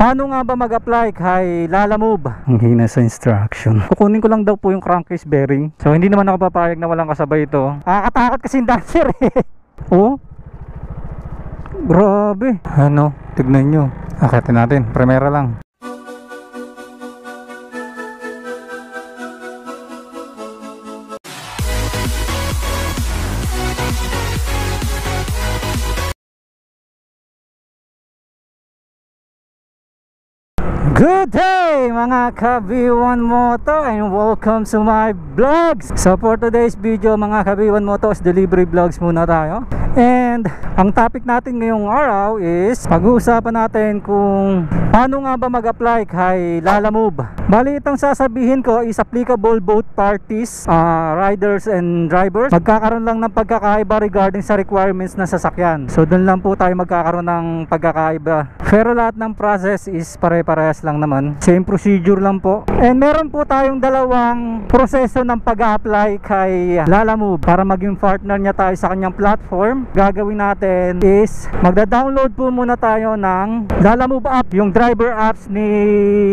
Paano nga ba mag-apply kay Lalamove? Ang hina sa instruction. Kukunin ko lang daw po yung crankcase bearing. So hindi naman ako papayag na walang kasabay ito. Nakakatakot kasi yung dancer eh. Oh, grabe. Ano, tignan nyo. Akitin natin, primera lang. Good day mga Kabiwan Moto and welcome to my vlogs. So for today's video mga Kabiwan Moto, delivery vlogs muna tayo. And ang topic natin ngayong araw is pag-uusapan natin kung paano nga ba mag-apply kay Lalamove. Bali itong sasabihin ko is applicable both parties, riders and drivers. Magkakaroon lang ng pagkakaiba regarding sa requirements ng sasakyan. So doon lang po tayo magkakaroon ng pagkakaiba. Pero lahat ng process is pare-parehas lang naman. Same procedure lang po. And meron po tayong dalawang proseso ng pag-apply kay Lalamove para maging partner niya tayo sa kanyang platform. Gagawin natin is magda-download po muna tayo ng Lalamove app, yung driver apps ni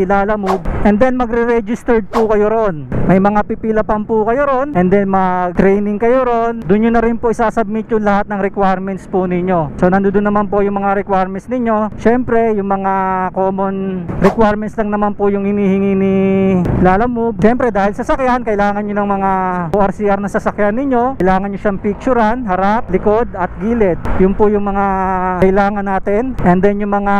Lalamove, and then magre-registered po kayo ron. May mga pipila pa po kayo ron, and then mag-training kayo ron. Doon nyo na rin po isasubmit yung lahat ng requirements po ninyo. So nandoon naman po yung mga requirements ninyo. Syempre yung mga common requirements lang naman po yung hinihingi ni Lalamove. Syempre dahil sasakyan, kailangan nyo ng mga ORCR na sasakyan ninyo. Kailangan nyo siyang picturean, harap, likod at gilid. Yun po yung mga kailangan natin. And then yung mga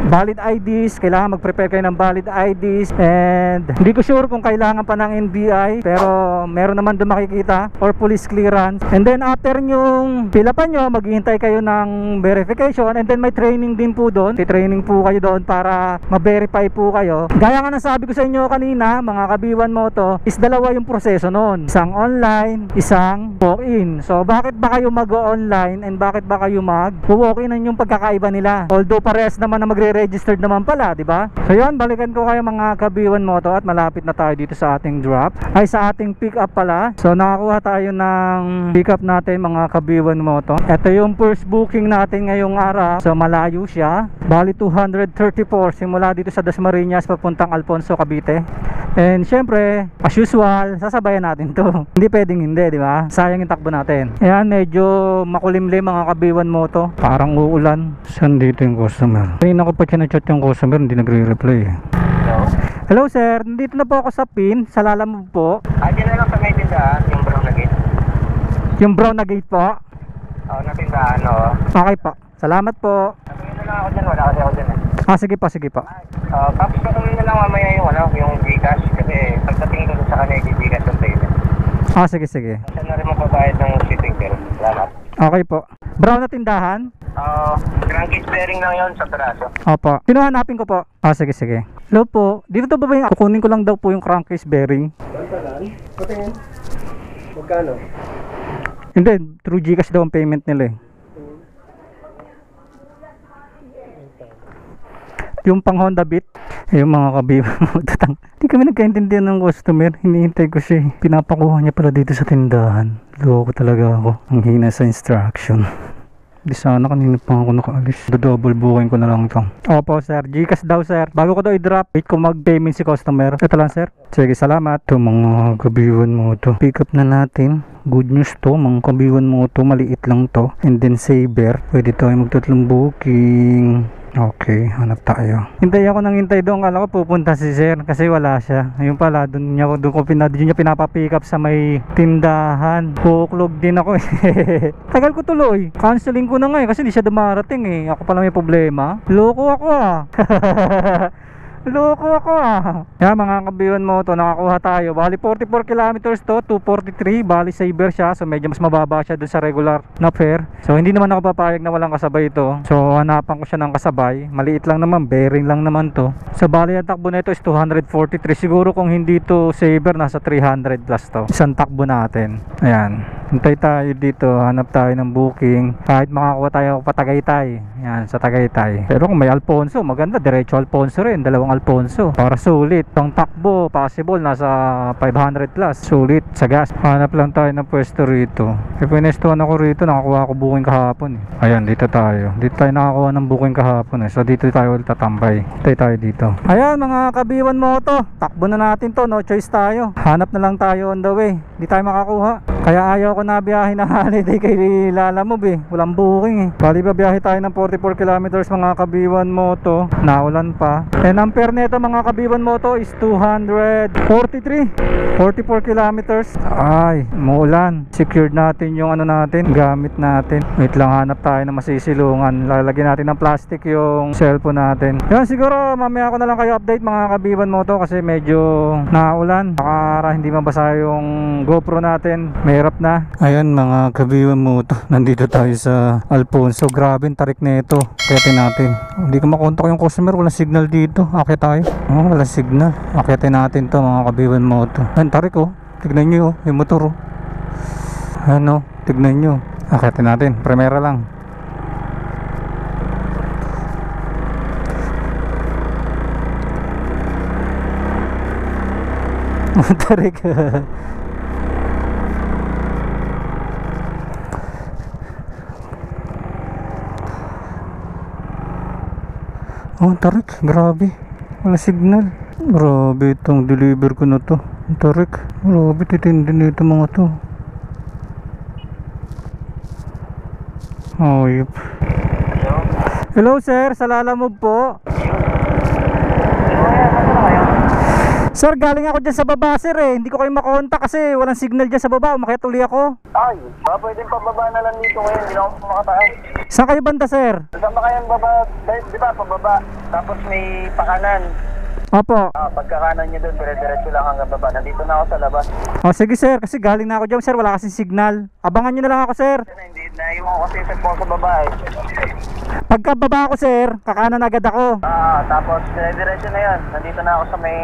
valid IDs, kailangan mag-prepare kayo ng valid IDs. And hindi ko sure kung kailangan pa ng NBI, pero meron naman doon makikita, or police clearance. And then after yung pila pa nyo, maghihintay kayo ng verification. And then may training din po doon. Training po kayo doon para ma-verify po kayo. Gaya nga nasabi ko sa inyo kanina mga Kabiwan Moto, is dalawa yung proseso noon. Isang online, isang walk-in. So bakit ba kayo mag-online and bakit ba kayo mag-walk-in? Ang yung pagkakaiba nila. Although parehas naman na magre-registered naman pala, di ba? So yun, balikan ko kayo mga Kabiwan Moto at malapit na tayo dito sa ating drop. Ay, sa ating pick up pala. So nakakuha tayo ng pick up natin mga Kabiwan Moto. Ito yung first booking natin ngayong araw. So malayo siya. Bali 234 simula dito sa Dasmariñas papuntang Alfonso, Cavite. And syempre, as usual, sasabayan natin to. Hindi pwedeng hindi, di ba? Sayang yung takbo natin. Ayan, medyo makulimlim mga Kabiwan Moto. Parang uulan. Saan dito yung customer? Kanina ko pa chinachat yung customer, hindi nagre-reply. Hello sir, nandito na po ako sa PIN, sa Lalamove po. Diyan na lang sa may tindahan, yung brown na gate. Yung brown na gate po? Oo, na tindahan, oo. Okay po, salamat po. Sabihin na lang ako dyan, wala kasi ako dyan eh. Sige po, sige po. Tapos sabihin na lang mamaya yung Gcash, kasi pagdating ko sa kanila yung Gcash yung payment. Sige, sige. Kasi na rin magbabayad ng shipping bill. Salamat. Okay po. Brown na tindahan? Crankcase bearing lang yun sa braso. Opo. Pinuhanapin ko po. Sige, sige. Hello po. Dito ba yung kukunin ko lang daw po yung crankcase bearing? Saan? Patingin. Magkano? Hindi, through Gcash daw ang payment nila eh. Yung pang Honda Beat, yung mga Kabiwan Moto. Hindi kami nagkaintindihan ng customer. Hinihintay ko siya. Pinapakuha niya pala dito sa tindahan. Loko talaga ako. Ang hina sa instruction. Di sana kanina pa ako nakaalis. Double booking ko na lang ito. Opo sir, Gcash daw sir. Bago ko daw i-drop, wait ko mag-payment si customer. Ito lang sir. Sige, salamat. Ito mga Kabiwan Moto. Pick up na natin. Good news to mga Kabiwan Moto. Maliit lang to. And then saver. Pwede tayo magtatlong booking. Okay, hanap tayo. Hintay ako nang hintay doon. Kala ko pupunta si sir kasi wala siya. Ayun pala, doon niya pinapapick up sa may tindahan. Kuklog din ako eh. Tagal ko tuloy. Canceling ko na nga eh kasi di siya dumarating eh. Ako pala may problema. Loko ako ah. Loko ako ah. Yan mga Kabiwan Moto, nakakuha tayo. Bali 44 kilometers to, 243. Bali saver siya, so medyo mas mababa siya dun sa regular na fare. So hindi naman ako papayag na walang kasabay ito. So hanapan ko siya ng kasabay. Maliit lang naman, bearing lang naman to. So bali ang takbo nito is 243. Siguro kung hindi to saver, nasa 300 plus to. Isang takbo natin. Ayan. Hintay tayo dito, hanap tayo ng booking. Kahit makakuha tayo pa Tagaytay. Yan, sa Tagaytay. Pero kung may Alfonso, maganda. Diretso Alfonso rin. Dalawang Alfonso. Para sulit. Pang takbo, possible. Nasa 500 plus. Sulit sa gas. Hanap lang tayo ng pwesto rito. E pinestuhan ako rito. Nakakuha ako booking kahapon eh. Ayan, dito tayo. Dito tayo nakakuha ng booking kahapon eh. So dito tayo tatambay. Hintay tayo dito. Ayan mga kabiwan moto. Takbo na natin to. No choice tayo. Hanap na lang tayo on the way. Hindi tayo makakuha. Kaya ayaw ko na biyahe na holiday kay Lalamove eh. Walang booking eh. Bali ba biyahe tayo ng 44 kilometers mga kabiwan moto. Naulan pa. And ang fare nito mga kabiwan moto is 243. 44 kilometers. Ay, muulan. Secured natin yung ano natin, gamit natin. Wait lang, hanap tayo na masisilungan. Lalagyan natin ng plastic yung cellphone natin. Yan, siguro mamaya ko na lang kayo update mga kabiwan moto kasi medyo naulan. Para hindi mabasa yung GoPro natin. Mahirap na. Ayan mga kabiwan moto. Nandito tayo sa Alfonso. Grabe ang tarik na ito. Akitin natin. Hindi ko makontak yung customer. Walang signal dito. Akit tayo. Oh, walang signal. Akitin natin to mga kabiwan moto. Ayan tarik oh. Tignan nyo oh. Yung motor oh. Ano? Tignan nyo. Akitin natin. Primera lang. Tarik. Oh, tarik. Grabe. Wala signal. Grabe itong deliver ko na to. Tarik. Grabe titindi nito mga to. Oh, yep. Hello sir, sa Lalamove po. Sir, galing ako dyan sa baba sir eh. Hindi ko kayo makontak kasi walang signal dyan sa baba. Umakyat uli ako. Ay, baka pwedeng pababa na lang dito ngayon. Hindi na ako makataas. Saan kayo banda sir? Kasama kayang baba, di ba, pababa. Tapos may pakanan. Opo. Pagkakanan nyo doon, dire-diretso lang hanggang baba. Nandito na ako sa labas. O sige sir, kasi galing na ako dyan sir. Wala kasing signal. Abangan nyo na lang ako sir. Hindi, naiwan ko kasi yung cellphone sa baba eh. Pagka baba ako sir, kakanan agad ako. Tapos dire-diretso na yan. Nandito na ako sa may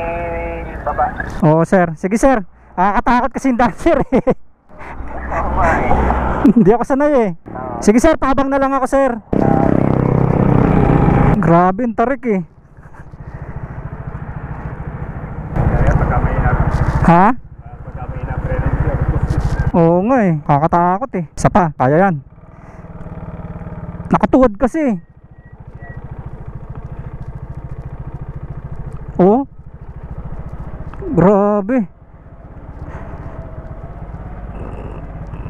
baba. Oo sir, sige sir. Nakakatakot kasi yung dancer eh. Oo nga eh. Hindi ako sanay eh. Sige sir, pahabang na lang ako sir. Grabe ang tarik eh. Ha? Oo nga eh, kakatakot eh. Isa pa, kaya yan. Nakatuwad kasi. Oh. Grabe.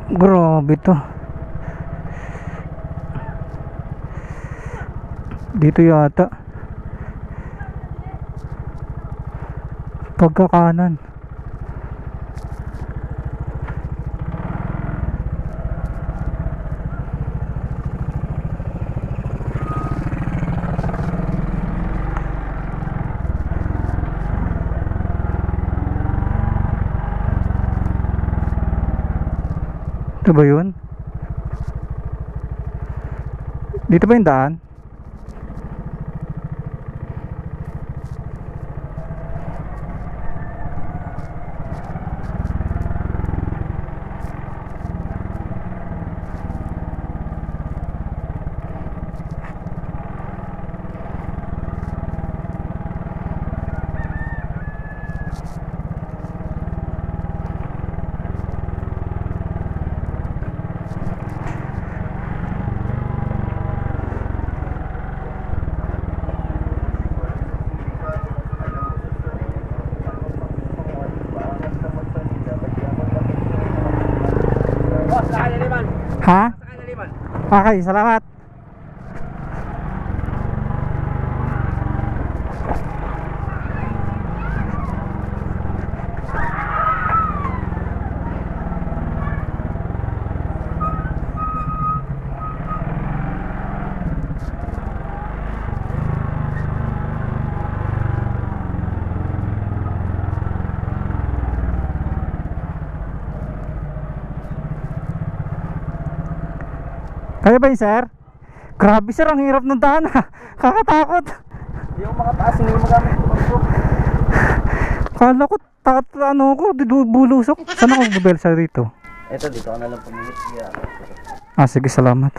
Grabe to. Dito yata. Pagkakanan. Ito ba yun? Dito ba yung daan? Ha? Okay, salamat. Kaya ba yun sir? Grabe sir, ang hirap ng daan ha. Kakatakot. Hindi ako makataas, hindi mo magamit yung pagko. Kala ko, ano ko, bulusok. Saan ako bubelsa rito? Ito, dito ka na lang pumingit. Ah, sige, salamat.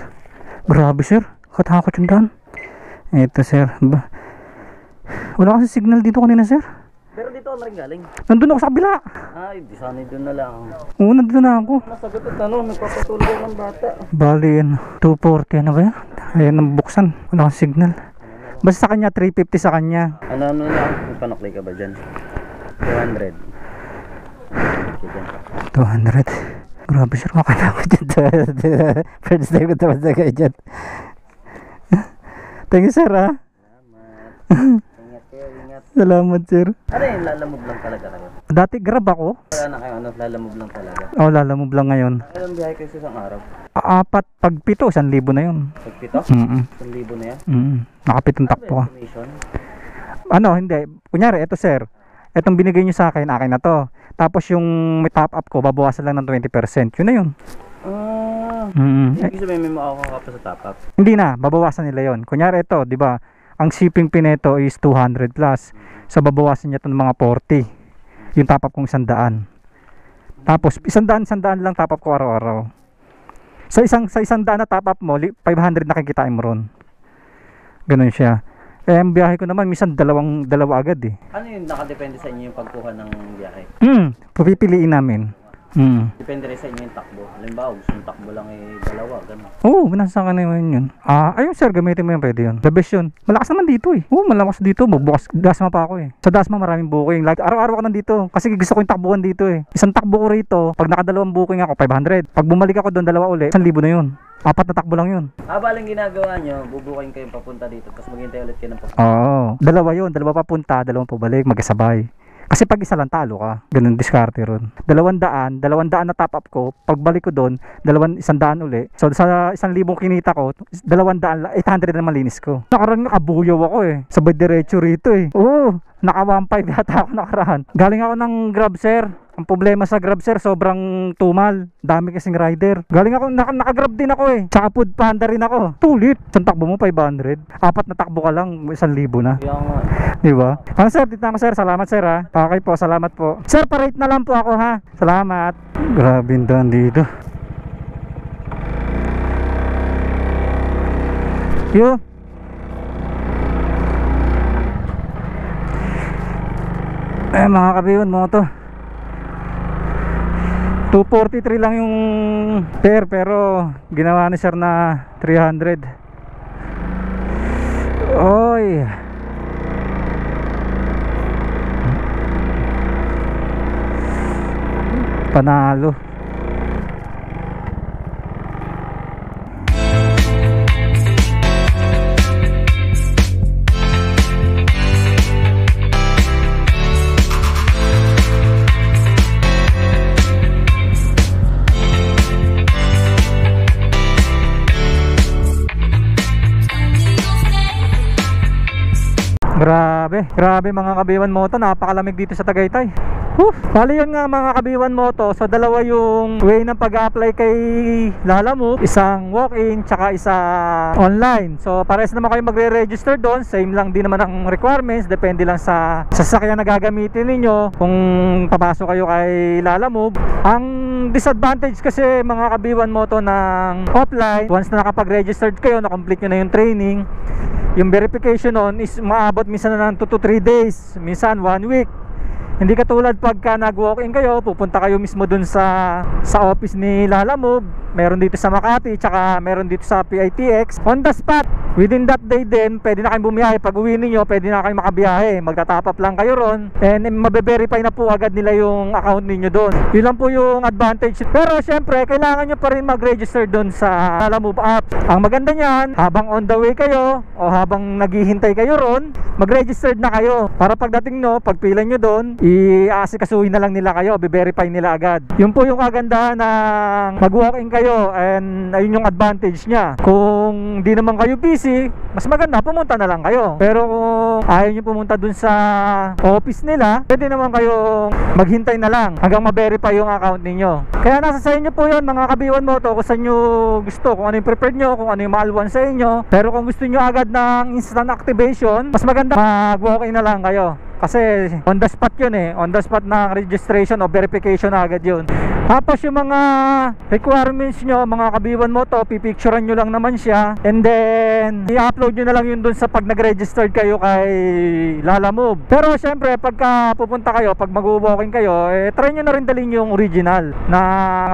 Grabe, sir. Katakot yung daan. Ito, sir. Wala kasi signal dito kanina, sir. Pero dito ako na rin galing. Nandun ako sa kabila. Ay, di sana doon na lang. Oo, nandun na ako. Nasagot at ano, nagpapatulog ako ng bata. Bali, 240. Ano ba yan? Ayan, nabuksan. Wala kasi signal. Basta sa kanya, 350 sa kanya. Ano lang, may panukli ka ba dyan? 200. Okay, dyan. 200. Grabe, sir. Makatakot dyan. First time ko tapos na kayo dyan. Thank you, sir, ha? Ingat kayo, ingat. Salamat, sir. Ano yun, lalamove lang talaga kayo? Dati grab ako. Wala na kayo, ano, lalamove lang talaga. Oh, lalamove lang ngayon. Ilang biyahe kayo sa isang araw? Apat, pag 7, 1,000 na yun. Pagpito? 1,000 na yan? Nakapitong takpo ka. Estimation? Ano, hindi. Kunyari, eto, sir. Etong binigay nyo sa akin, akin na to. Tapos yung may top up ko, babawasan lang ng 20%. Yun na yun. Ibig sabihin may makakaka pa sa top up? Hindi na, babawasan nila yon. Kunyari ito, di ba? Ang shipping fee nito is 200 plus. So babawasan niya ito ng mga 40. Yung top up kong 100. Tapos 100 lang top up ko araw-araw. Sa 100 na top up mo, 500 nakikitain mo ron. Ganun siya. Eh, ang biyahe ko naman, minsan dalawa agad eh. Ano yun, nakadepende sa inyo yung pagkuha ng biyahe? Pupipiliin namin. Depende rin sa inyo yung takbo. Halimbawa, gusto yung takbo lang dalawa, gano'n. Oo, nasa ka naman yun. Ayun, sir, gamitin mo yun, pwede yun. The best yun. Malakas naman dito eh. Oo, malakas dito. Bukas Dasma pa ako eh. Sa Dasma maraming booking. Like, araw-araw ako nandito. Kasi gusto ko yung takbuhan dito eh. Isang takbo ko rito, pag nakadalawang booking ako, 500. Pag bumalik ako doon, dalawa uli, 1,000 na yun. 4 na takbo lang yun. Balang ginagawa nyo, bubuking kayo papunta dito, tapos maghintay ulit kayo ng papunta. Oo, dalawa yun. Dalawa papunta, dalawang pabalik, magkasabay. Kasi pag isa lang talo ka, ganun diskarte ron. 200 na top up ko, pagbalik ko doon, 100 uli. So sa 1,000 kinita ko, 200, 800 na malinis ko. Nakaraan nakabuyaw ako eh. Sabay diretso rito eh. Oo, naka 1.5 yata ako nakaraan. Galing ako ng Grab, sir. Ang problema sa Grab, sir, sobrang tumal. Dami kasing rider. Galing ako, naka-Grab din ako eh. Tsaka food panda rin ako. Tulit. Isang takbo mo, 500. 4 na takbo ka lang, 1,000 na. Kaya nga. Diba? Sir, dito na ako, sir. Salamat, sir, ha. Okay po, salamat po. Sir, pa-rate na lang po ako, ha. Salamat. Grabe yung daan dito. Yo. Mga kabiyon mo to. 243 lang yung fare, pero ginawa ni sir na 300. Oy. Panalo. Grabe mga kabiwan moto, napakalamig dito sa Tagaytay. Bali yun nga mga kabiwan moto. So dalawa yung way ng pag-apply kay Lalamove. Isang walk-in tsaka isa online. So pares naman kayo magre-register doon. Same lang din naman ang requirements. Depende lang sa sasakyan na gagamitin ninyo kung papasok kayo kay Lalamove. Ang disadvantage kasi mga kabiwan moto ng offline, once na nakapag-registered kayo, na-complete nyo na yung training, yung verification on is maabot minsan na ng 2 to 3 days, minsan 1 week. Hindi katulad pagka nag-walk-in kayo, pupunta kayo mismo dun sa office ni Lalamove. Meron dito sa Makati, tsaka meron dito sa PITX. On the spot, within that day din, pwede na kayong bumiyahe. Pag uwi ninyo, pwede na kayong makabiyahe. Magtatap up lang kayo ron, and mabe-verify na po agad nila yung account ninyo doon. Yun lang po yung advantage. Pero syempre, kailangan nyo pa rin mag-register doon sa Lalamove app. Ang maganda niyan, habang on the way kayo, o habang naghihintay kayo ron, mag-registered na kayo. Para pagdating nyo, pagpila nyo doon, i-aasikasuhin na lang nila kayo, be-verify nila agad. Yun po yung kagandahan ng mag-walk-in kayo, and ayun yung advantage niya. Kung di naman kayo busy, mas maganda pumunta na lang kayo. Pero kung ayaw nyo pumunta dun sa office nila, pwede naman kayo maghintay na lang hanggang ma-verify yung account ninyo. Kaya nasa sa inyo po yun mga kabiwan moto, kung saan nyo gusto, kung ano yung preferred nyo, kung ano yung maalwan sa inyo. Pero kung gusto nyo agad ng instant activation, mas maganda mag-walk-in na lang kayo. Kasi on the spot yun eh. On the spot na registration o verification na agad yun. Tapos yung mga requirements nyo, mga kabiwan mo to, pipicturean nyo lang naman siya, and then i-upload nyo na lang yun dun sa pag nag-registered kayo kay Lalamove. Pero syempre pagka pupunta kayo, pag mag-walking kayo, try nyo na rin dalhin yung original na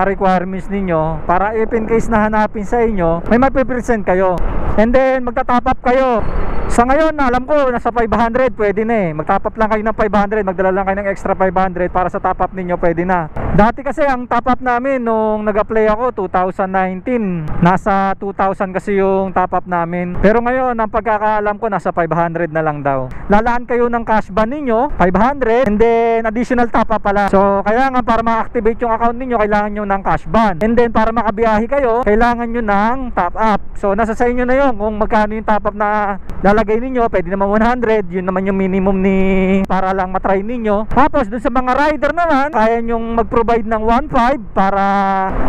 requirements ninyo, para if in case na hanapin sa inyo, may mapipresent kayo. And then magta-top up kayo. Sa ngayon, alam ko, nasa 500, pwede na Mag-top up lang kayo ng 500, magdala lang kayo ng extra 500 para sa top up ninyo, pwede na. Dati kasi, ang top up namin, nung nag-apply ako, 2019, nasa 2,000 kasi yung top up namin. Pero ngayon, ang pagkakaalam ko, nasa 500 na lang daw. Lalaan kayo ng cash ban ninyo, 500, and then additional top up pala. So, kaya nga, para ma-activate yung account ninyo, kailangan nyo ng cash ban. And then, para makabiyahe kayo, kailangan nyo ng top up. So, nasa sa inyo na yun, kung magkano yung top up na lalagay ninyo. Pwede naman 100, yun naman yung minimum para lang matry ninyo. Tapos dun sa mga rider naman, kaya nyong mag-provide ng 1.5 para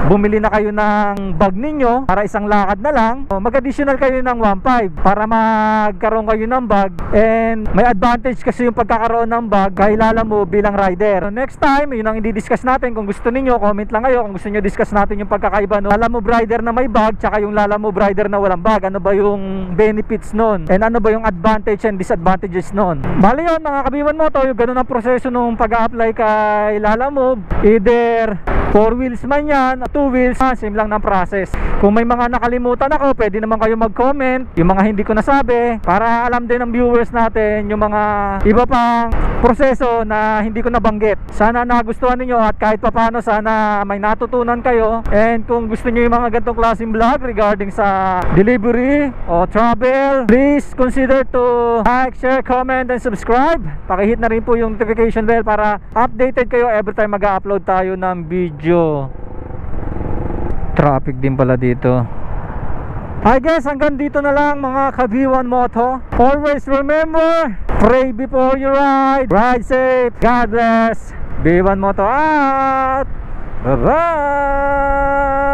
bumili na kayo ng bag ninyo, para isang lakad na lang. Mag-additional kayo ng 1.5 para magkaroon kayo ng bag. And may advantage kasi yung pagkakaroon ng bag kay Lalamove bilang rider. So next time, yun ang i-discuss natin. Kung gusto niyo, comment lang kayo kung gusto niyo discuss natin yung pagkakaiba no Lalamove rider na may bag tsaka yung Lalamove rider na walang bag. Ano ba yung benefits nun? And ano ba yung advantage and disadvantages nun? Bali yun mga kabiwan mo to, yung ganun ang proseso nung pag-a-apply kay Lalamove. Either 4 wheels man yan, 2 wheels, same lang ng process. Kung may mga nakalimutan ako, pwede naman kayo mag-comment yung mga hindi ko nasabi, para alam din ng viewers natin yung mga iba pang proseso na hindi ko nabanggit. Sana nagustuhan niyo at kahit papano sana may natutunan kayo. And kung gusto niyo yung mga ganitong klaseng vlog regarding sa delivery o travel, please consider to like, share, comment, and subscribe. Pakihit na rin po yung notification bell para updated kayo every time mag-upload tayo ng video. Traffic din pala dito. I guess hanggang dito na lang mga Kabiwan Moto. Always remember, pray before you ride. Ride safe. God bless. B1 Moto out. Bye bye.